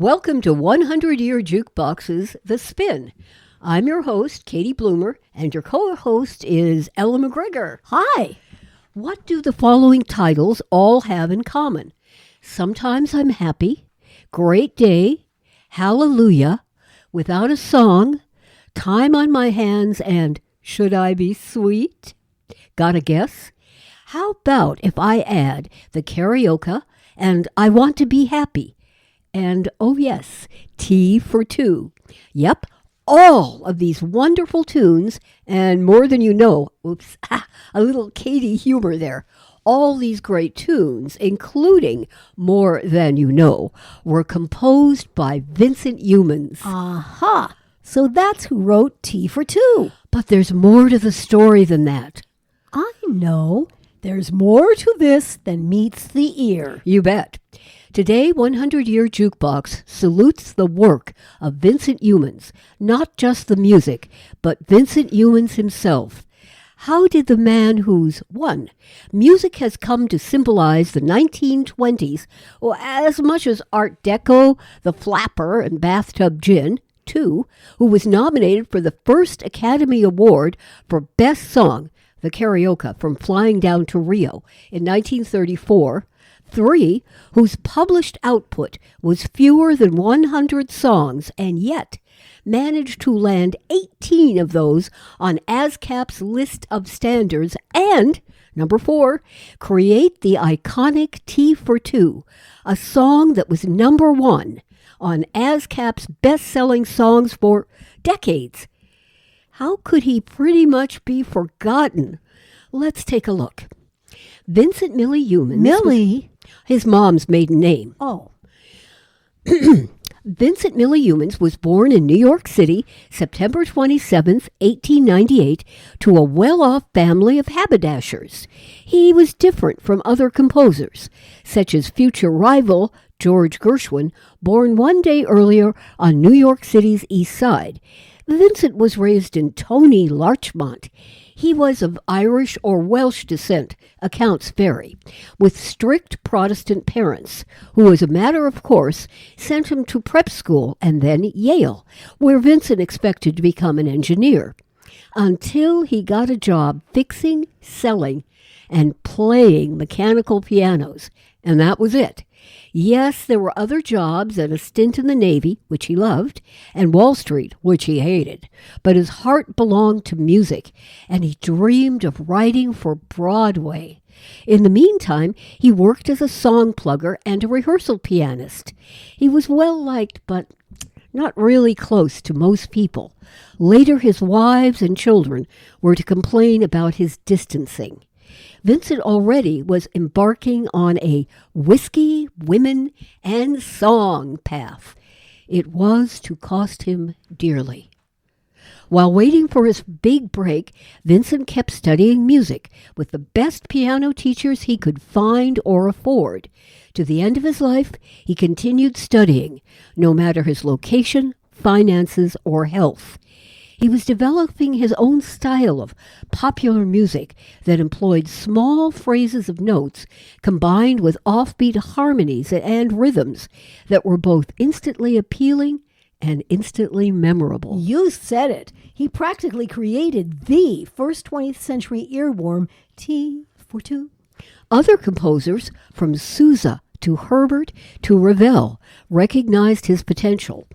Welcome to 100-Year Jukebox's The Spin. I'm your host, Katie Bloomer, and your co-host is Ella McGregor. Hi. What do the following titles all have in common? Sometimes I'm happy, great day, hallelujah, without a song, time on my hands, and should I be sweet? Got a guess? How about if I add the karaoke and I want to be happy? And, oh yes, Tea for Two. Yep, all of these wonderful tunes, and more than you know, a little Katie humor there. All these great tunes, including More Than You Know, were composed by Vincent Youmans. Aha. So that's who wrote Tea for Two. But there's more to the story than that. I know. There's more to this than meets the ear. You bet. Today, 100-Year Jukebox salutes the work of Vincent Youmans, not just the music, but Vincent Youmans himself. How did the man whose, 1, music has come to symbolize the 1920s, or as much as Art Deco, the flapper, and bathtub gin, 2, who was nominated for the first Academy Award for Best Song, the karaoke from Flying Down to Rio in 1934, 3, whose published output was fewer than 100 songs and yet managed to land 18 of those on ASCAP's list of standards, and, number 4, create the iconic Tea for Two, a song that was number 1 on ASCAP's best-selling songs for decades. How could he pretty much be forgotten? Let's take a look. Vincent Millie Youmans. Millie? His mom's maiden name. Oh. Vincent Millie Youmans was born in New York City, September 27th, 1898, to a well-off family of haberdashers. He was different from other composers, such as future rival George Gershwin, born one day earlier on New York City's East Side. Vincent was raised in Tony, Larchmont. He was of Irish or Welsh descent, accounts vary, with strict Protestant parents, who, as a matter of course, sent him to prep school and then Yale, where Vincent expected to become an engineer, until he got a job fixing, selling, and playing mechanical pianos, and that was it. Yes, there were other jobs and a stint in the Navy, which he loved, and Wall Street, which he hated. But his heart belonged to music, and he dreamed of writing for Broadway. In the meantime, he worked as a song plugger and a rehearsal pianist. He was well-liked, but not really close to most people. Later, his wives and children were to complain about his distancing. Vincent already was embarking on a whiskey, women, and song path. It was to cost him dearly. While waiting for his big break, Vincent kept studying music with the best piano teachers he could find or afford. To the end of his life, he continued studying, no matter his location, finances, or health. He was developing his own style of popular music that employed small phrases of notes combined with offbeat harmonies and rhythms that were both instantly appealing and instantly memorable. You said it. He practically created the first 20th century earworm, Tea for Two. Other composers, from Sousa to Herbert to Ravel, recognized his potential.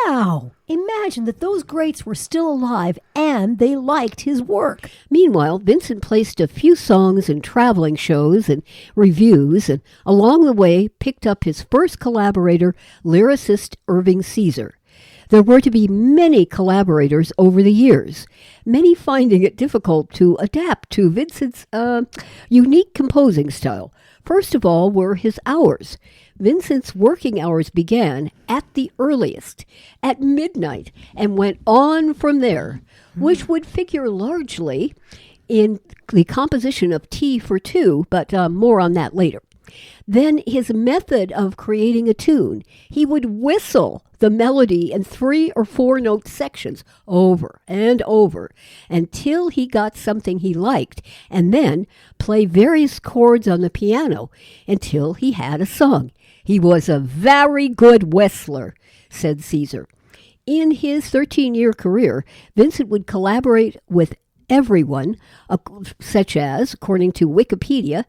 Wow! Imagine that those greats were still alive and they liked his work. Meanwhile, Vincent placed a few songs in traveling shows and reviews, and along the way picked up his first collaborator, lyricist Irving Caesar. There were to be many collaborators over the years, many finding it difficult to adapt to Vincent's unique composing style. First of all were his hours. Vincent's working hours began at the earliest, at midnight, and went on from there, which would figure largely in the composition of Tea for Two, but more on that later. Then his method of creating a tune, he would whistle the melody in 3 or 4 note sections over and over until he got something he liked, and then play various chords on the piano until he had a song. He was a very good whistler, said Caesar. In his 13-year career, Vincent would collaborate with everyone, such as, according to Wikipedia,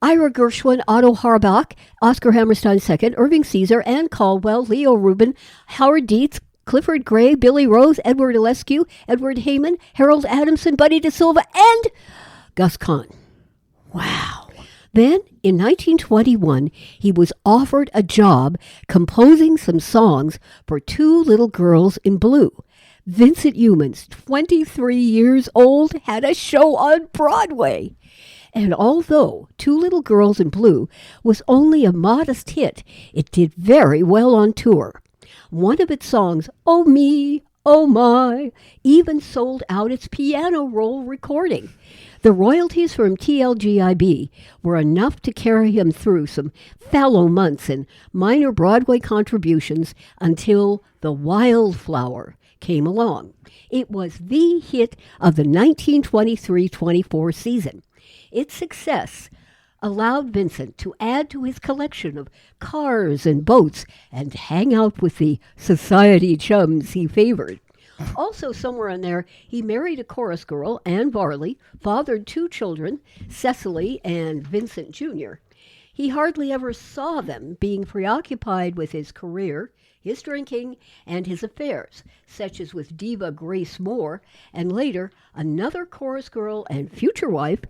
Ira Gershwin, Otto Harbach, Oscar Hammerstein II, Irving Caesar, Ann Caldwell, Leo Rubin, Howard Dietz, Clifford Gray, Billy Rose, Edward Alescu, Edward Heyman, Harold Adamson, Buddy DeSilva, and Gus Kahn. Wow. Then, in 1921, he was offered a job composing some songs for Two Little Girls in Blue. Vincent Youmans, 23 years old, had a show on Broadway. And although Two Little Girls in Blue was only a modest hit, it did very well on tour. One of its songs, Oh Me, Oh My, even sold out its piano roll recording. The royalties from TLGIB were enough to carry him through some fallow months and minor Broadway contributions until The Wildflower came along. It was the hit of the 1923-24 season. Its success allowed Vincent to add to his collection of cars and boats and hang out with the society chums he favored. Also, somewhere in there, he married a chorus girl, Anne Varley, fathered 2 children, Cecily and Vincent Jr. He hardly ever saw them, being preoccupied with his career, his drinking, and his affairs, such as with diva Grace Moore, and later another chorus girl and future wife,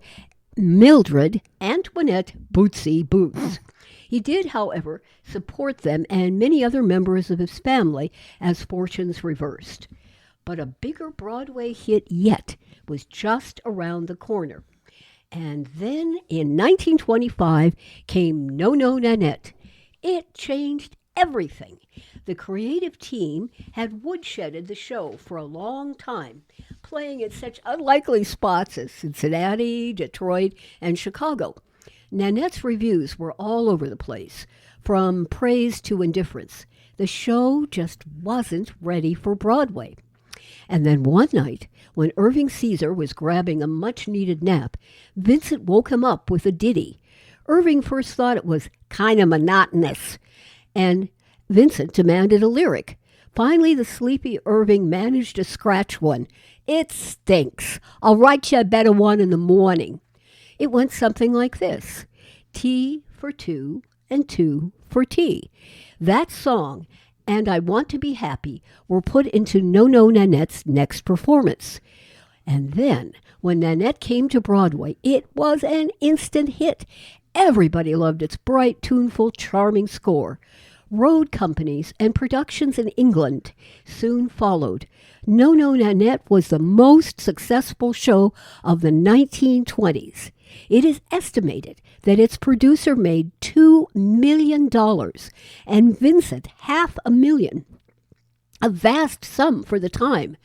Mildred Antoinette Bootsy Boots. He did, however, support them and many other members of his family as fortunes reversed. But a bigger Broadway hit yet was just around the corner. And then in 1925 came No No Nanette. It changed everything. The creative team had woodshedded the show for a long time, playing at such unlikely spots as Cincinnati, Detroit, and Chicago. Nanette's reviews were all over the place, from praise to indifference. The show just wasn't ready for Broadway. And then one night, when Irving Caesar was grabbing a much-needed nap, Vincent woke him up with a ditty. Irving first thought it was kind of monotonous, and Vincent demanded a lyric. Finally, the sleepy Irving managed to scratch one. It stinks. I'll write you a better one in the morning. It went something like this. T for two and two for tea. That song and I Want to Be Happy were put into No No Nanette's next performance. And then, when Nanette came to Broadway, it was an instant hit. Everybody loved its bright, tuneful, charming score. Road companies and productions in England soon followed. No No Nanette was the most successful show of the 1920s. It is estimated that its producer made $2 million and Vincent $500,000, a vast sum for the time.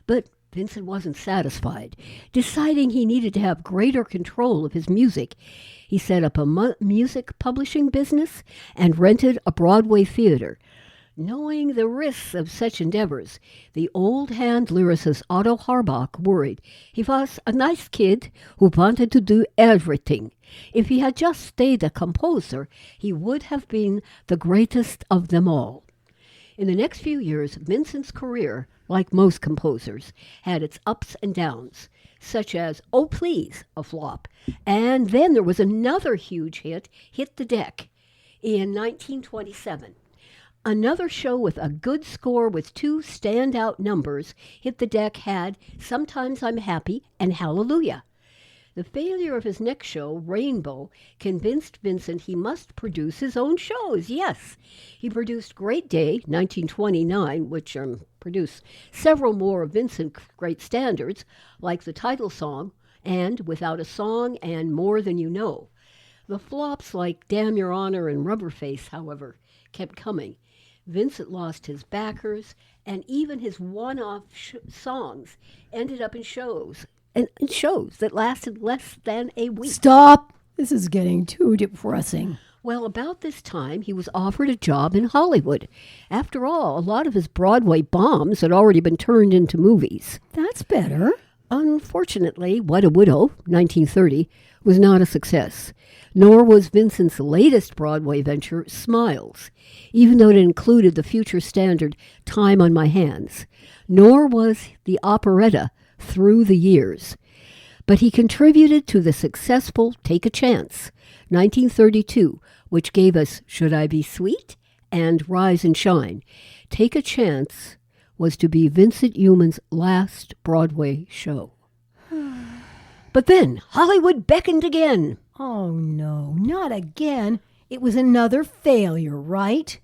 But Vincent wasn't satisfied. Deciding he needed to have greater control of his music, he set up a music publishing business and rented a Broadway theater. Knowing the risks of such endeavors, the old-hand lyricist Otto Harbach worried. He was a nice kid who wanted to do everything. If he had just stayed a composer, he would have been the greatest of them all. In the next few years, Vincent's career, like most composers, had its ups and downs, such as Oh Please, a flop. And then there was another huge hit, Hit the Deck, in 1927. Another show with a good score with 2 standout numbers, Hit the Deck, had Sometimes I'm Happy and Hallelujah. The failure of his next show, Rainbow, convinced Vincent he must produce his own shows. Yes, he produced Great Day, 1929, which produced several more of Vincent's great standards, like the title song and Without a Song and More Than You Know. The flops like Damn Your Honor and Rubberface, however, kept coming. Vincent lost his backers, and even his one-off songs ended up in shows that lasted less than a week. Stop! This is getting too depressing. Well, about this time, he was offered a job in Hollywood. After all, a lot of his Broadway bombs had already been turned into movies. That's better. Unfortunately, What a Widow, 1930, was not a success. Nor was Vincent's latest Broadway venture, Smiles, even though it included the future standard Time on My Hands. Nor was the operetta Through the Years. But he contributed to the successful Take a Chance, 1932, which gave us Should I Be Sweet and Rise and Shine. Take a Chance was to be Vincent Youmans' last Broadway show. But then Hollywood beckoned again. Oh, no, not again. It was another failure, right?